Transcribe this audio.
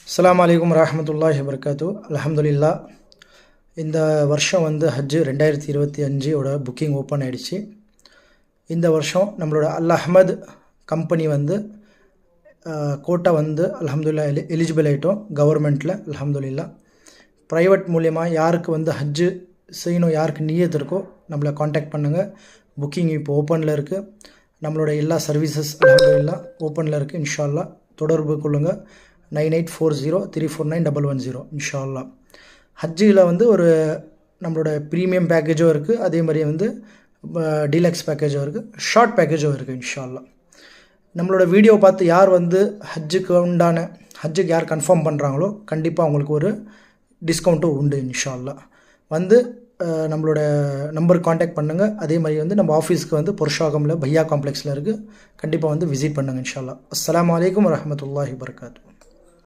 அஸ்ஸலாமு அலைக்கும் வரஹ்மத்துல்லாஹி வபரகாத்துஹு. அல்ஹம்துலில்லாஹ். இந்த வருஷம் ஹஜ்ஜு 2025 புக்கிங் ஓப்பன் ஆகிடுச்சு. இந்த வருஷம் நம்மளோட அல் அஹ்மத் கம்பெனி கோட்டா அல்ஹம்துலில்லாஹ் எலிஜிபிள் ஆகிட்டோம் கவர்மெண்ட்டில். அல்ஹம்துலில்லாஹ். ப்ரைவேட் மூலயமா யாருக்கு ஹஜ்ஜு செய்யணும், யாருக்கு நியத் இருக்கோ நம்மளை காண்டாக்ட் பண்ணுங்கள். புக்கிங் இப்போ ஓப்பனில் இருக்குது. நம்மளோட எல்லா சர்வீசஸ் அல்ஹம்துலில்லாஹ் ஓப்பனில் இருக்குது. இன்ஷா அல்லாஹ் தொடர்பு கொள்ளுங்கள். 9840349110 இன்ஷா அல்லாஹ். ஹஜ்ஜில் ஒரு நம்மளோட ப்ரீமியம் பேக்கேஜும் இருக்குது, அதே மாதிரி டீலக்ஸ் பேக்கேஜும் இருக்குது, ஷார்ட் பேக்கேஜும் இருக்குது இன்ஷா அல்லாஹ். நம்மளோட வீடியோ பார்த்து யார் ஹஜ்ஜுக்கு யார் கன்ஃபார்ம் பண்ணுறாங்களோ கண்டிப்பாக அவங்களுக்கு ஒரு டிஸ்கவுண்ட்டும் உண்டு இன்ஷா அல்லாஹ். நம்மளோட நம்பருக்கு காண்டாக்ட் பண்ணுங்கள். அதே மாதிரி நம்ம ஆஃபீஸ்க்கு புருஷாகமில் பையா காம்ப்ளெக்ஸில் இருக்குது. கண்டிப்பாக விசிட் பண்ணுங்கள் இன்ஷா அல்லாஹ். அஸ்ஸலாமு அலைக்கும் வரஹ்மத்துல்லாஹி வபரகாத்துஹு.